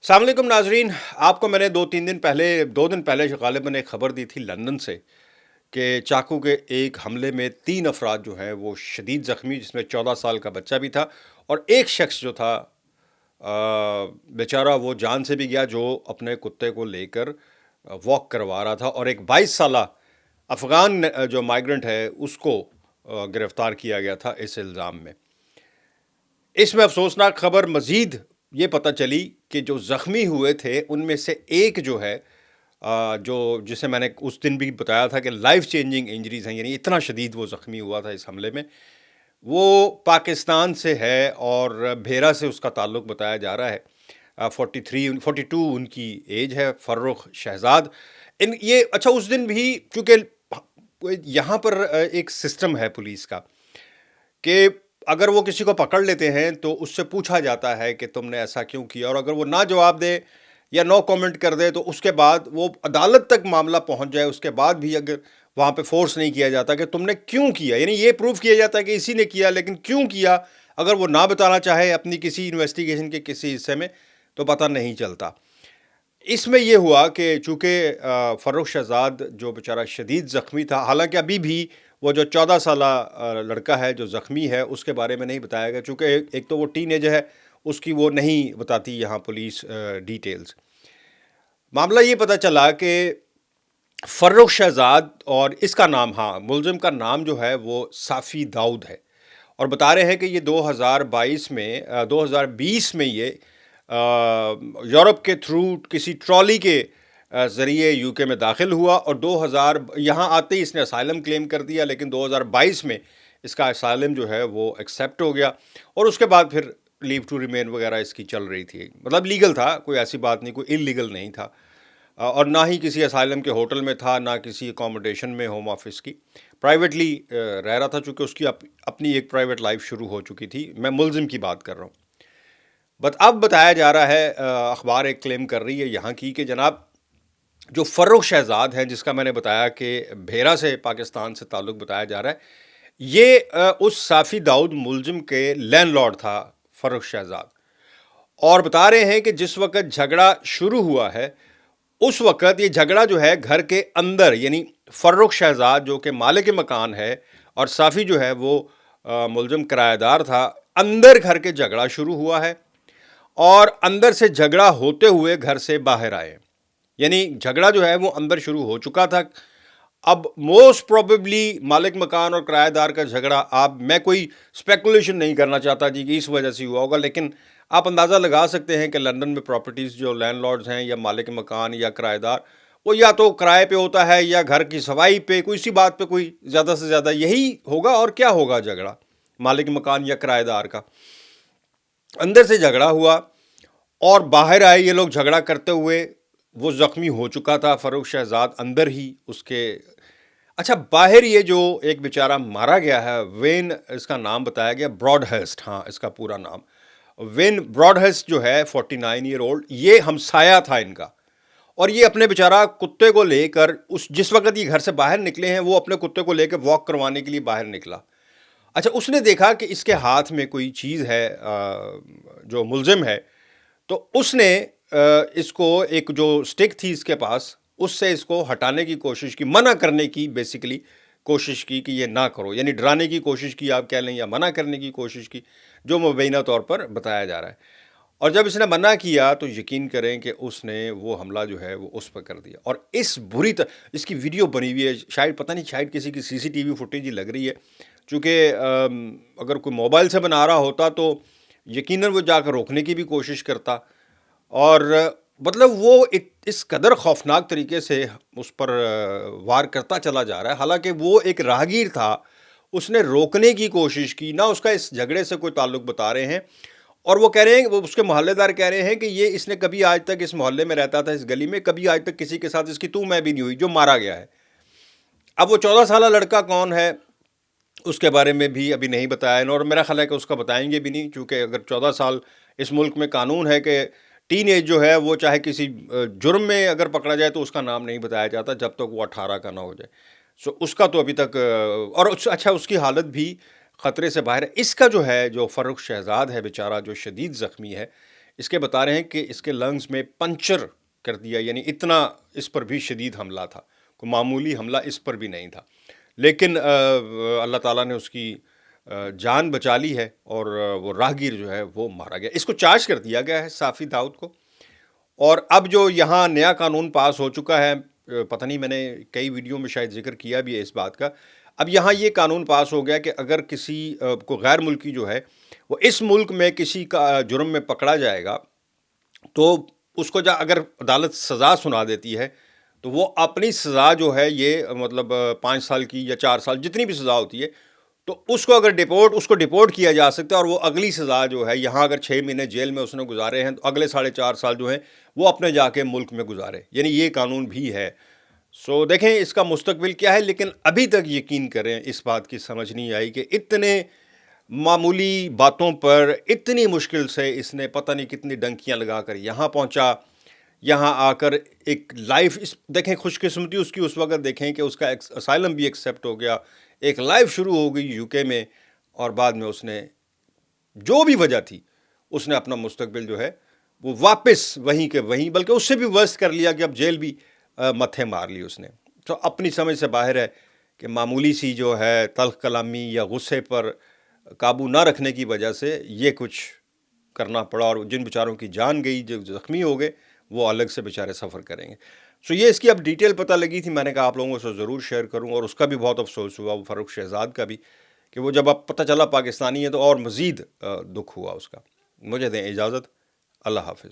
السلام علیکم ناظرین، آپ کو میں نے دو دن پہلے غالباً ایک خبر دی تھی لندن سے کہ چاقو کے ایک حملے میں 3 افراد جو ہیں وہ شدید زخمی، جس میں 14 سال کا بچہ بھی تھا، اور ایک شخص جو تھا بیچارہ وہ جان سے بھی گیا، جو اپنے کتے کو لے کر واک کروا رہا تھا، اور ایک 22 سالہ افغان جو مائیگرنٹ ہے اس کو گرفتار کیا گیا تھا اس الزام میں۔ اس میں افسوسناک خبر مزید یہ پتہ چلی کہ جو زخمی ہوئے تھے ان میں سے ایک جو ہے جسے میں نے اس دن بھی بتایا تھا کہ لائف چینجنگ انجریز ہیں، یعنی اتنا شدید وہ زخمی ہوا تھا اس حملے میں، وہ پاکستان سے ہے اور بھیرا سے اس کا تعلق بتایا جا رہا ہے۔ 42 ان کی ایج ہے، فرخ شہزاد۔ یہ اچھا، اس دن بھی چونکہ یہاں پر ایک سسٹم ہے پولیس کا کہ اگر وہ کسی کو پکڑ لیتے ہیں تو اس سے پوچھا جاتا ہے کہ تم نے ایسا کیوں کیا، اور اگر وہ نہ جواب دے یا نو کامنٹ کر دے تو اس کے بعد وہ عدالت تک معاملہ پہنچ جائے، اس کے بعد بھی اگر وہاں پہ فورس نہیں کیا جاتا کہ تم نے کیوں کیا، یعنی یہ پروف کیا جاتا ہے کہ اسی نے کیا، لیکن کیوں کیا اگر وہ نہ بتانا چاہے اپنی کسی انویسٹیگیشن کے کسی حصے میں تو پتہ نہیں چلتا۔ اس میں یہ ہوا کہ چونکہ فرخ شہزاد جو بیچارہ شدید زخمی تھا، حالانکہ ابھی بھی وہ جو 14 سالہ لڑکا ہے جو زخمی ہے اس کے بارے میں نہیں بتایا گیا، چونکہ ایک تو وہ ٹین ایج ہے، اس کی وہ نہیں بتاتی یہاں پولیس ڈیٹیلز۔ معاملہ یہ پتہ چلا کہ فرخ شہزاد، اور اس کا نام، ملزم کا نام جو ہے وہ صافی داؤد ہے، اور بتا رہے ہیں کہ یہ 2020 میں یہ یورپ کے تھرو کسی ٹرالی کے ذریعے یو کے میں داخل ہوا، اور یہاں آتے ہی اس نے اسائلم کلیم کر دیا، لیکن 2022 میں اس کا اسائلم جو ہے وہ ایکسیپٹ ہو گیا، اور اس کے بعد پھر لیو ٹو ریمین وغیرہ اس کی چل رہی تھی، مطلب لیگل تھا، کوئی ایسی بات نہیں، کوئی انلیگل نہیں تھا، اور نہ ہی کسی اسائلم کے ہوٹل میں تھا، نہ کسی اکوموڈیشن میں ہوم آفس کی، پرائیویٹلی رہ رہا تھا، چونکہ اس کی اپنی ایک پرائیویٹ لائف شروع ہو چکی تھی۔ میں ملزم کی بات کر رہا ہوں۔ اب بتایا جا رہا ہے، اخبار ایک کلیم کر رہی ہے یہاں کی کہ جناب جو فرخ شہزاد ہیں، جس کا میں نے بتایا کہ بھیرا سے پاکستان سے تعلق بتایا جا رہا ہے، یہ اس صافی داؤد ملزم کے لینڈ لارڈ تھا فرخ شہزاد، اور بتا رہے ہیں کہ جس وقت جھگڑا شروع ہوا ہے اس وقت یہ جھگڑا جو ہے گھر کے اندر، یعنی فرخ شہزاد جو کہ مالک مکان ہے اور صافی جو ہے وہ ملزم کرایہ دار تھا، اندر گھر کے جھگڑا شروع ہوا ہے، اور اندر سے جھگڑا ہوتے ہوئے گھر سے باہر آئے، یعنی جھگڑا جو ہے وہ اندر شروع ہو چکا تھا۔ اب موسٹ پروبیبلی مالک مکان اور کرایہ دار کا جھگڑا، میں کوئی اسپیکولیشن نہیں کرنا چاہتا جی کہ اس وجہ سے ہوا ہوگا، لیکن آپ اندازہ لگا سکتے ہیں کہ لندن میں پراپرٹیز جو لینڈ لارڈز ہیں یا مالک مکان یا کرایہ دار، وہ یا تو کرائے پہ ہوتا ہے یا گھر کی صفائی پہ، کوئی سی بات پہ کوئی زیادہ سے زیادہ یہی ہوگا، اور کیا ہوگا جھگڑا مالک مکان یا کرایہ دار کا۔ اندر سے جھگڑا ہوا اور باہر آئے یہ لوگ جھگڑا کرتے ہوئے، وہ زخمی ہو چکا تھا فرخ شہزاد اندر ہی اس کے۔ اچھا، باہر یہ جو ایک بیچارہ مارا گیا ہے، وین اس کا نام بتایا گیا، براڈ ہرسٹ، اس کا پورا نام وین براڈ ہرسٹ جو ہے، 49 ایئر اولڈ، یہ ہمسایا تھا ان کا، اور یہ اپنے بیچارہ کتے کو لے کر جس وقت یہ گھر سے باہر نکلے ہیں، وہ اپنے کتے کو لے کے واک کروانے کے لیے باہر نکلا۔ اچھا، اس نے دیکھا کہ اس کے ہاتھ میں کوئی چیز ہے، جو ملزم ہے، تو اس نے اس کو ایک جو سٹک تھی اس کے پاس، اس سے اس کو ہٹانے کی کوشش کی، منع کرنے کی بیسیکلی کوشش کی کہ یہ نہ کرو، یعنی ڈرانے کی کوشش کی آپ کہہ لیں، یا منع کرنے کی کوشش کی، جو مبینہ طور پر بتایا جا رہا ہے۔ اور جب اس نے منع کیا تو یقین کریں کہ اس نے وہ حملہ جو ہے وہ اس پہ کر دیا، اور اس کی ویڈیو بنی ہوئی ہے، شاید پتہ نہیں، شاید کسی کی سی سی ٹی وی فوٹیج ہی لگ رہی ہے، چونکہ اگر کوئی موبائل سے بنا رہا ہوتا تو یقیناً وہ جا کر روکنے کی بھی کوشش کرتا، اور مطلب وہ اس قدر خوفناک طریقے سے اس پر وار کرتا چلا جا رہا ہے، حالانکہ وہ ایک راہگیر تھا، اس نے روکنے کی کوشش کی، نہ اس کا اس جھگڑے سے کوئی تعلق بتا رہے ہیں، اور وہ کہہ رہے ہیں، وہ اس کے محلے دار کہہ رہے ہیں کہ اس نے کبھی آج تک اس محلے میں رہتا تھا، اس گلی میں، کبھی آج تک کسی کے ساتھ اس کی تو میں بھی نہیں ہوئی جو مارا گیا ہے۔ اب وہ 14 سالہ لڑکا کون ہے اس کے بارے میں بھی ابھی نہیں بتایا، اور میرا خیال ہے کہ اس کا بتائیں گے بھی نہیں، چونکہ اگر 14 سال اس ملک میں قانون ہے کہ ٹین ایج جو ہے وہ چاہے کسی جرم میں اگر پکڑا جائے تو اس کا نام نہیں بتایا جاتا جب تک وہ 18 کا نہ ہو جائے، اس کا تو ابھی تک، اور اچھا اس کی حالت بھی خطرے سے باہر ہے۔ اس کا جو ہے، جو فرخ شہزاد ہے بیچارہ جو شدید زخمی ہے، اس کے بتا رہے ہیں کہ اس کے لنگز میں پنچر کر دیا، یعنی اتنا اس پر بھی شدید حملہ تھا، کوئی معمولی حملہ اس پر بھی نہیں تھا، لیکن اللہ تعالیٰ نے اس کی جان بچا لی ہے، اور وہ راہگیر جو ہے وہ مارا گیا۔ اس کو چارج کر دیا گیا ہے صافی داؤد کو، اور اب جو یہاں نیا قانون پاس ہو چکا ہے، پتہ نہیں، میں نے کئی ویڈیو میں شاید ذکر کیا بھی ہے اس بات کا، اب یہاں یہ قانون پاس ہو گیا کہ اگر کسی کو غیر ملکی جو ہے وہ اس ملک میں کسی کا جرم میں پکڑا جائے گا، تو اس کو اگر عدالت سزا سنا دیتی ہے تو وہ اپنی سزا جو ہے، یہ مطلب 5 سال کی یا 4 سال جتنی بھی سزا ہوتی ہے، تو اس کو اگر ڈیپورٹ کیا جا سکتا ہے، اور وہ اگلی سزا جو ہے، یہاں اگر 6 مہینے جیل میں اس نے گزارے ہیں تو اگلے 4.5 سال جو ہیں وہ اپنے جا کے ملک میں گزارے، یعنی یہ قانون بھی ہے۔ سو دیکھیں اس کا مستقبل کیا ہے، لیکن ابھی تک یقین کریں اس بات کی سمجھ نہیں آئی کہ اتنے معمولی باتوں پر اتنی مشکل سے اس نے پتہ نہیں کتنی ڈنکیاں لگا کر یہاں پہنچا، یہاں آ کر ایک لائف، دیکھیں خوش قسمتی اس کی اس وقت دیکھیں کہ اس کا اسائلم بھی ایکسیپٹ ہو گیا، ایک لائف شروع ہو گئی یو کے میں، اور بعد میں اس نے جو بھی وجہ تھی اس نے اپنا مستقبل جو ہے وہ واپس وہیں کے وہیں، بلکہ اس سے بھی ورس کر لیا کہ اب جیل بھی متھے مار لی اس نے۔ تو اپنی سمجھ سے باہر ہے کہ معمولی سی جو ہے تلخ کلامی یا غصے پر قابو نہ رکھنے کی وجہ سے یہ کچھ کرنا پڑا، اور جن بیچاروں کی جان گئی، جو زخمی ہو گئے، وہ الگ سے بیچارے سفر کریں گے۔ سو یہ اس کی اب ڈیٹیل پتہ لگی تھی، میں نے کہا آپ لوگوں سے ضرور شیئر کروں، اور اس کا بھی بہت افسوس ہوا، وہ فاروق شہزاد کا بھی، کہ وہ جب اب پتہ چلا پاکستانی ہے تو اور مزید دکھ ہوا اس کا۔ مجھے دیں اجازت، اللہ حافظ۔